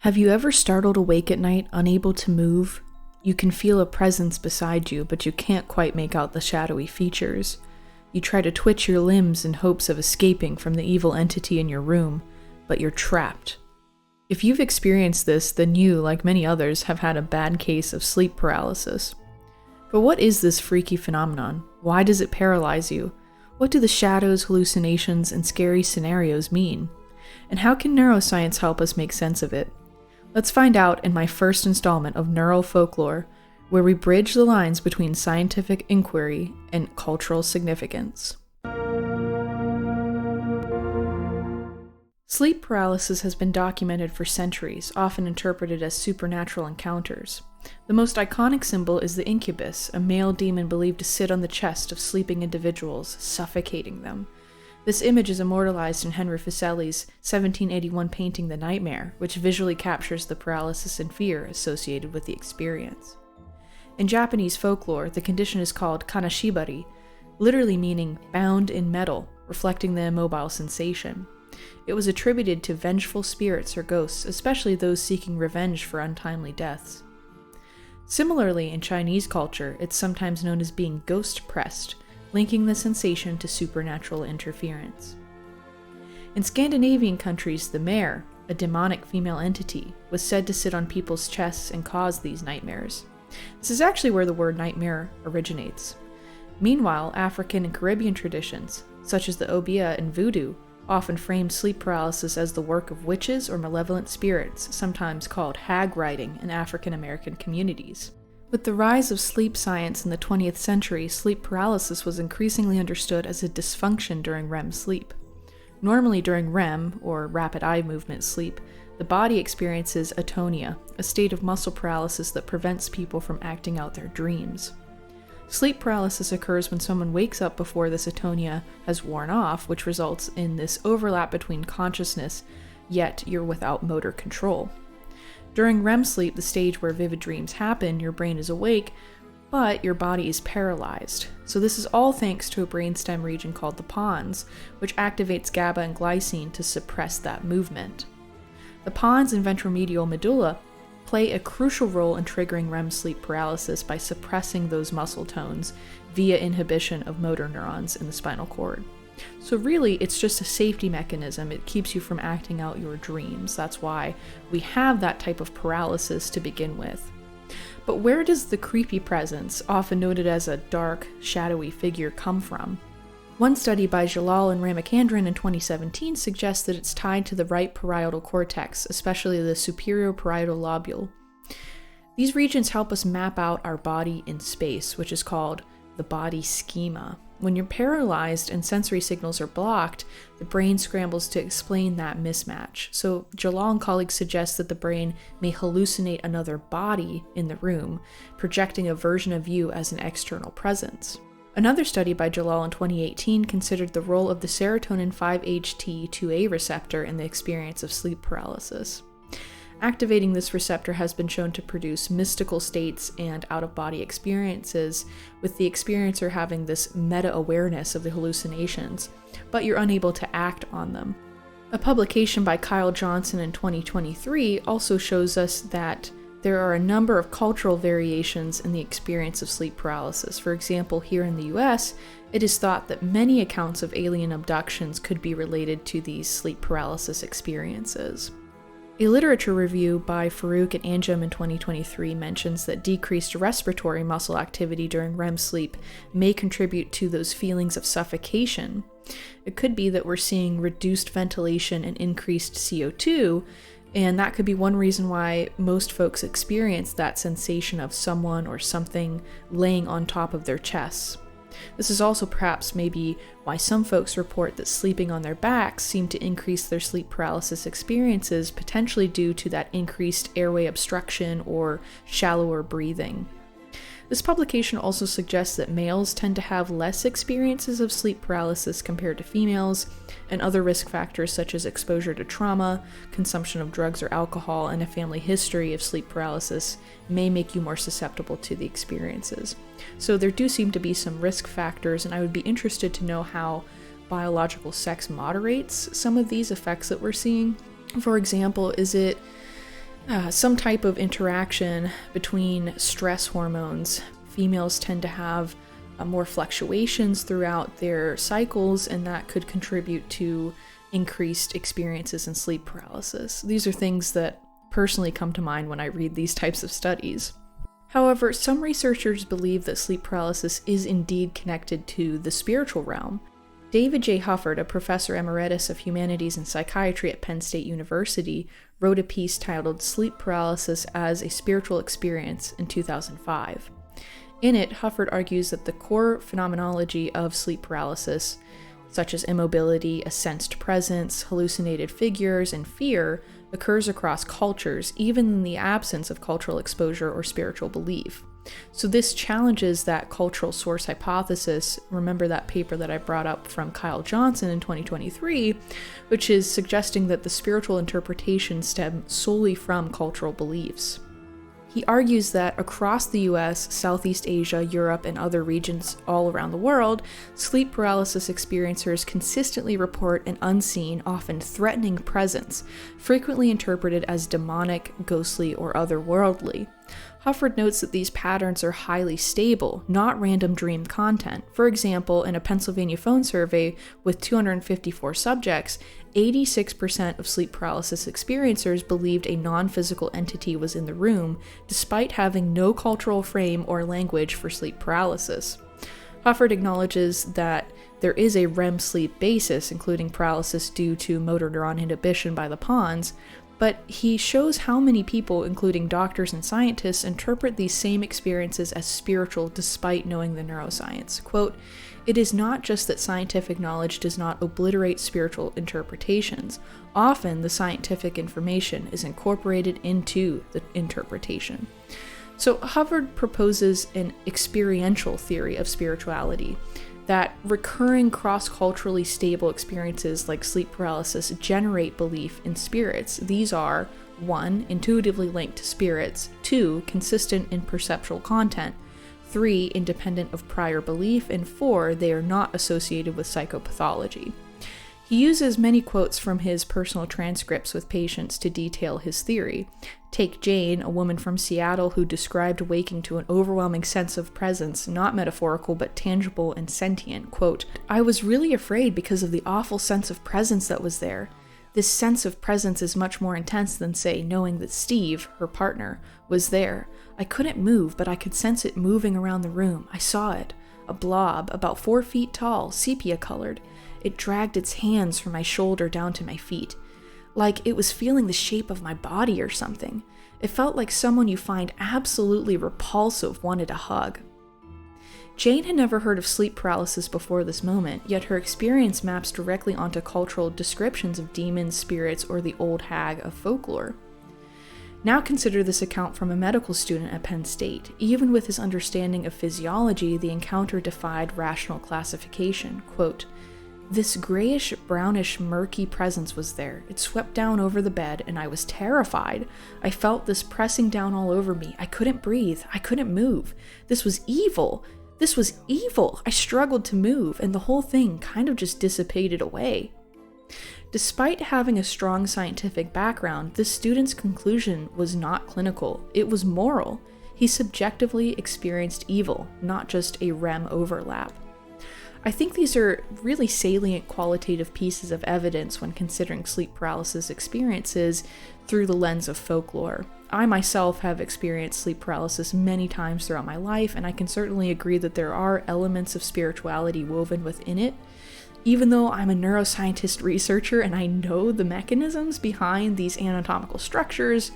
Have you ever startled awake at night, unable to move? You can feel a presence beside you, but you can't quite make out the shadowy features. You try to twitch your limbs in hopes of escaping from the evil entity in your room, but you're trapped. If you've experienced this, then you, like many others, have had a bad case of sleep paralysis. But what is this freaky phenomenon? Why does it paralyze you? What do the shadows, hallucinations, and scary scenarios mean? And how can neuroscience help us make sense of it? Let's find out in my first installment of Neuro Folklore, where we bridge the lines between scientific inquiry and cultural significance. Sleep paralysis has been documented for centuries, often interpreted as supernatural encounters. The most iconic symbol is the incubus, a male demon believed to sit on the chest of sleeping individuals, suffocating them. This image is immortalized in Henry Fuseli's 1781 painting The Nightmare, which visually captures the paralysis and fear associated with the experience. In Japanese folklore, the condition is called kanashibari, literally meaning bound in metal, reflecting the immobile sensation. It was attributed to vengeful spirits or ghosts, especially those seeking revenge for untimely deaths. Similarly, in Chinese culture, it's sometimes known as being ghost-pressed, linking the sensation to supernatural interference. In Scandinavian countries, the mare, a demonic female entity, was said to sit on people's chests and cause these nightmares. This is actually where the word nightmare originates. Meanwhile, African and Caribbean traditions, such as the obeah and voodoo, often framed sleep paralysis as the work of witches or malevolent spirits, sometimes called hag riding in African American communities. With the rise of sleep science in the 20th century, sleep paralysis was increasingly understood as a dysfunction during REM sleep. Normally during REM, or rapid eye movement sleep, the body experiences atonia, a state of muscle paralysis that prevents people from acting out their dreams. Sleep paralysis occurs when someone wakes up before this atonia has worn off, which results in this overlap between consciousness, yet you're without motor control. During REM sleep, the stage where vivid dreams happen, your brain is awake, but your body is paralyzed. So this is all thanks to a brainstem region called the pons, which activates GABA and glycine to suppress that movement. The pons and ventromedial medulla play a crucial role in triggering REM sleep paralysis by suppressing those muscle tones via inhibition of motor neurons in the spinal cord. So really, it's just a safety mechanism. It keeps you from acting out your dreams. That's why we have that type of paralysis to begin with. But where does the creepy presence, often noted as a dark, shadowy figure, come from? One study by Jalal and Ramachandran in 2017 suggests that it's tied to the right parietal cortex, especially the superior parietal lobule. These regions help us map out our body in space, which is called the body schema. When you're paralyzed and sensory signals are blocked, the brain scrambles to explain that mismatch. So Jalal and colleagues suggest that the brain may hallucinate another body in the room, projecting a version of you as an external presence. Another study by Jalal in 2018 considered the role of the serotonin 5-HT2A receptor in the experience of sleep paralysis. Activating this receptor has been shown to produce mystical states and out-of-body experiences, with the experiencer having this meta-awareness of the hallucinations, but you're unable to act on them. A publication by Kyle Johnson in 2023 also shows us that there are a number of cultural variations in the experience of sleep paralysis. For example, here in the US, it is thought that many accounts of alien abductions could be related to these sleep paralysis experiences. A literature review by Farouk and Anjum in 2023 mentions that decreased respiratory muscle activity during REM sleep may contribute to those feelings of suffocation. It could be that we're seeing reduced ventilation and increased CO2, and that could be one reason why most folks experience that sensation of someone or something laying on top of their chests. This is also perhaps maybe why some folks report that sleeping on their backs seem to increase their sleep paralysis experiences, potentially due to that increased airway obstruction or shallower breathing. This publication also suggests that males tend to have less experiences of sleep paralysis compared to females, and other risk factors such as exposure to trauma, consumption of drugs or alcohol, and a family history of sleep paralysis may make you more susceptible to the experiences. So there do seem to be some risk factors, and I would be interested to know how biological sex moderates some of these effects that we're seeing. For example, is it some type of interaction between stress hormones. Females tend to have more fluctuations throughout their cycles, and that could contribute to increased experiences in sleep paralysis. These are things that personally come to mind when I read these types of studies. However, some researchers believe that sleep paralysis is indeed connected to the spiritual realm. David J. Hufford, a professor emeritus of humanities and psychiatry at Penn State University, wrote a piece titled Sleep Paralysis as a Spiritual Experience in 2005. In it, Hufford argues that the core phenomenology of sleep paralysis, such as immobility, a sensed presence, hallucinated figures, and fear, occurs across cultures, even in the absence of cultural exposure or spiritual belief. So this challenges that cultural source hypothesis. Remember that paper that I brought up from Kyle Johnson in 2023, which is suggesting that the spiritual interpretation stems solely from cultural beliefs. He argues that across the US, Southeast Asia, Europe, and other regions all around the world, sleep paralysis experiencers consistently report an unseen, often threatening presence, frequently interpreted as demonic, ghostly, or otherworldly. Hufford notes that these patterns are highly stable, not random dream content. For example, in a Pennsylvania phone survey with 254 subjects, 86% of sleep paralysis experiencers believed a non-physical entity was in the room, despite having no cultural frame or language for sleep paralysis. Hufford acknowledges that there is a REM sleep basis, including paralysis due to motor neuron inhibition by the pons, but he shows how many people, including doctors and scientists, interpret these same experiences as spiritual despite knowing the neuroscience. Quote, "It is not just that scientific knowledge does not obliterate spiritual interpretations. Often the scientific information is incorporated into the interpretation." So Hufford proposes an experiential theory of spirituality, that recurring cross-culturally stable experiences like sleep paralysis generate belief in spirits. These are 1. Intuitively linked to spirits, 2. Consistent in perceptual content, 3. Independent of prior belief, and 4. They are not associated with psychopathology. He uses many quotes from his personal transcripts with patients to detail his theory. Take Jane, a woman from Seattle who described waking to an overwhelming sense of presence, not metaphorical but tangible and sentient. Quote, "I was really afraid because of the awful sense of presence that was there. This sense of presence is much more intense than, say, knowing that Steve, her partner, was there. I couldn't move, but I could sense it moving around the room. I saw it. A blob, about 4 feet tall, sepia-colored. It dragged its hands from my shoulder down to my feet. Like it was feeling the shape of my body or something. It felt like someone you find absolutely repulsive wanted to hug." Jane had never heard of sleep paralysis before this moment, yet her experience maps directly onto cultural descriptions of demons, spirits, or the old hag of folklore. Now consider this account from a medical student at Penn State. Even with his understanding of physiology, the encounter defied rational classification. Quote, "This grayish, brownish, murky presence was there. It swept down over the bed, and I was terrified. I felt this pressing down all over me. I couldn't breathe. I couldn't move. This was evil. This was evil. I struggled to move, and the whole thing kind of just dissipated away." Despite having a strong scientific background, this student's conclusion was not clinical. It was moral. He subjectively experienced evil, not just a REM overlap. I think these are really salient qualitative pieces of evidence when considering sleep paralysis experiences through the lens of folklore. I myself have experienced sleep paralysis many times throughout my life, and I can certainly agree that there are elements of spirituality woven within it. Even though I'm a neuroscientist researcher and I know the mechanisms behind these anatomical structures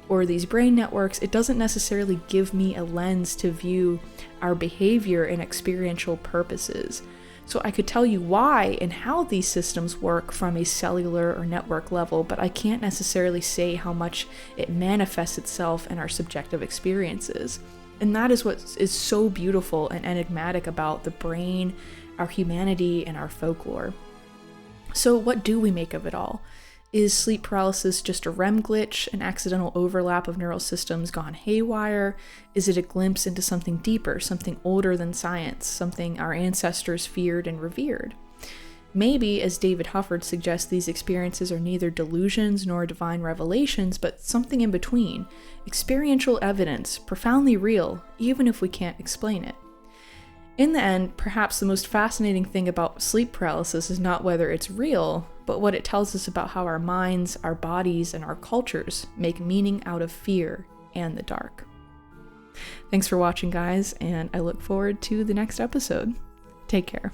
or these brain networks, it doesn't necessarily give me a lens to view our behavior in experiential purposes. So I could tell you why and how these systems work from a cellular or network level, but I can't necessarily say how much it manifests itself in our subjective experiences. And that is what is so beautiful and enigmatic about the brain, our humanity, and our folklore. So what do we make of it all? Is sleep paralysis just a REM glitch, an accidental overlap of neural systems gone haywire? Is it a glimpse into something deeper, something older than science, something our ancestors feared and revered? Maybe, as David Hufford suggests, these experiences are neither delusions nor divine revelations, but something in between. Experiential evidence, profoundly real, even if we can't explain it. In the end, perhaps the most fascinating thing about sleep paralysis is not whether it's real, but what it tells us about how our minds, our bodies, and our cultures make meaning out of fear and the dark. Thanks for watching, guys, and I look forward to the next episode. Take care.